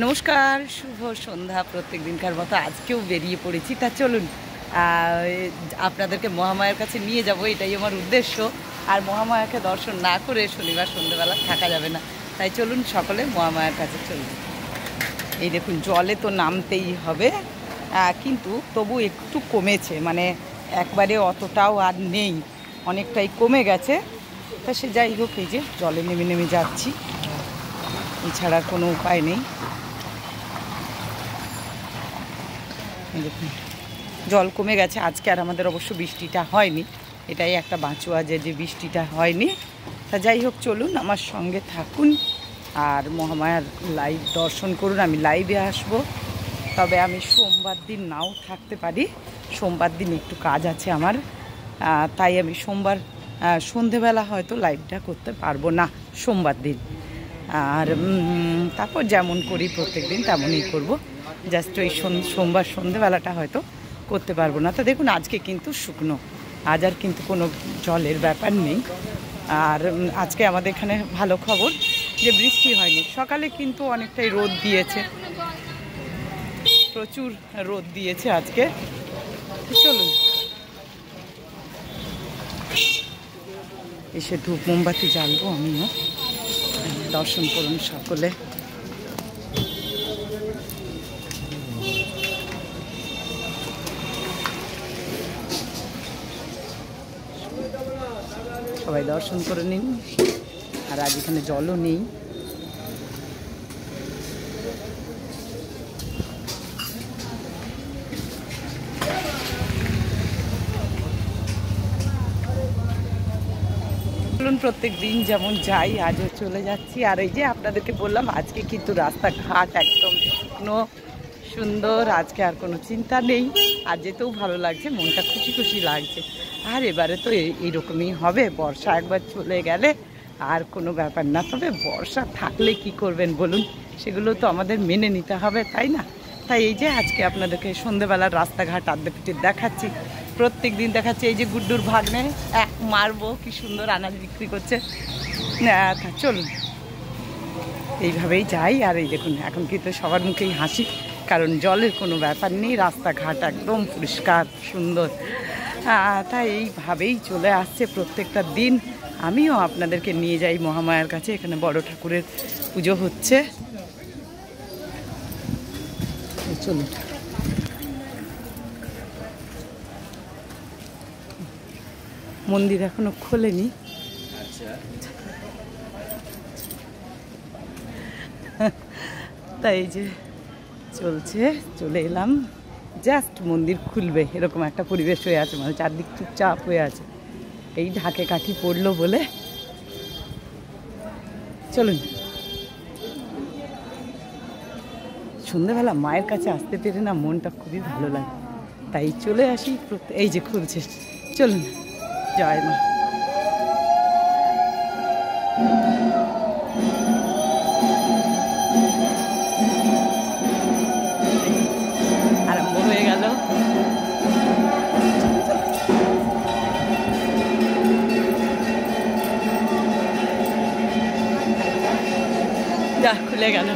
নমস্কার, শুভ সন্ধ্যা। প্রত্যেক দিনকার মতো আজকেও বেরিয়ে পড়েছি। তা চলুন আপনাদেরকে মহামায়ার কাছে নিয়ে যাব, এটাই আমার উদ্দেশ্য। আর মহামায়াকে দর্শন না করে শনিবার সন্ধ্যেবেলা থাকা যাবে না, তাই চলুন সকলে মহামায়ার কাছে চলুন। এই দেখুন, জলে তো নামতেই হবে, কিন্তু তবু একটু কমেছে, মানে একবারে অতটাও আর নেই, অনেকটাই কমে গেছে। তা সে যাই হোক, এই যে জলে নেমে নেমে যাচ্ছি, এছাড়া কোনো উপায় নেই। দেখুন জল কমে গেছে। আজকে আর আমাদের অবশ্য বৃষ্টিটা হয়নি, এটাই একটা বাঁচুয়া যে বৃষ্টিটা হয়নি। তা যাই হোক, চলুন আমার সঙ্গে থাকুন আর মহামায়ার লাইভ দর্শন করুন। আমি লাইভে আসব, তবে আমি সোমবার দিন নাও থাকতে পারি। সোমবার দিন একটু কাজ আছে আমার, তাই আমি সোমবার সন্ধেবেলা হয়তো লাইভটা করতে পারবো না সোমবার দিন। আর তারপর যেমন করি প্রত্যেক দিন তেমনই করব, জাস্ট ওই সোমবার সন্ধেবেলাটা হয়তো করতে পারবো না। তো দেখুন আজকে কিন্তু শুকনো, আজ আর কিন্তু কোনো জলের ব্যাপার নেই। আর আজকে আমাদের এখানে ভালো খবর যে বৃষ্টি হয়নি। সকালে কিন্তু অনেকটাই রোদ দিয়েছে, প্রচুর রোদ দিয়েছে আজকে। চলুন এসে ধূপ মোমবাতি জ্বালবো আমিও। দর্শন করুন সকলে। সবাই দর্শন করে নিন। আর আজ এখানে জলও নেই। প্রত্যেক দিন যেমন যাই আজও চলে যাচ্ছি। আর এই যে আপনাদেরকে বললাম, আজকে কিন্তু রাস্তাঘাট একদম শুকনো সুন্দর, আজকে আর কোনো চিন্তা নেই। আর যেতেও ভালো লাগছে, মনটা খুশি খুশি লাগছে। আর এবারে তো এইরকমই হবে, বর্ষা একবার চলে গেলে আর কোনো ব্যাপার না। তবে বর্ষা থাকলে কি করবেন বলুন, সেগুলো তো আমাদের মেনে নিতে হবে, তাই না? তাই এই যে আজকে আপনাদেরকে সন্ধ্যেবেলার রাস্তাঘাট আড্ডা পিঠে দেখাচ্ছি, প্রত্যেক দিন দেখাচ্ছি। এই যে গুড্ডুর ভাগ্নে এক মারবো, কি সুন্দর আনাজ বিক্রি করছে। তা চলুন এইভাবেই যাই। আর এই দেখুন, এখন কিন্তু সবার মুখেই হাসি, কারণ জলের কোনো ব্যাপার নেই, রাস্তাঘাট একদম পরিষ্কার সুন্দর। তাই এইভাবেই চলে আসছে প্রত্যেকটা দিন। আমিও আপনাদেরকে নিয়ে যাই মহামায়ার কাছে। এখানে বড় ঠাকুরের পুজো হচ্ছে, চলুন। মন্দির এখনো খোলেনি, তাই যে চলছে, চলে এলাম। জাস্ট মন্দির খুলবে এরকম একটা পরিবেশ হয়ে আছে, মানে চারদিক চুপচাপ হয়ে আছে। এই ঢাকে কাঠি পড়লো বলে চলুন। সন্ধ্যেবেলা মায়ের কাছে আসতে পেরে না মনটা খুবই ভালো লাগে, তাই চলে আসি। এই যে খুলছে, চলুন। জয় মা। আরম্ভ হয়ে গেল। যা খুলে গেল।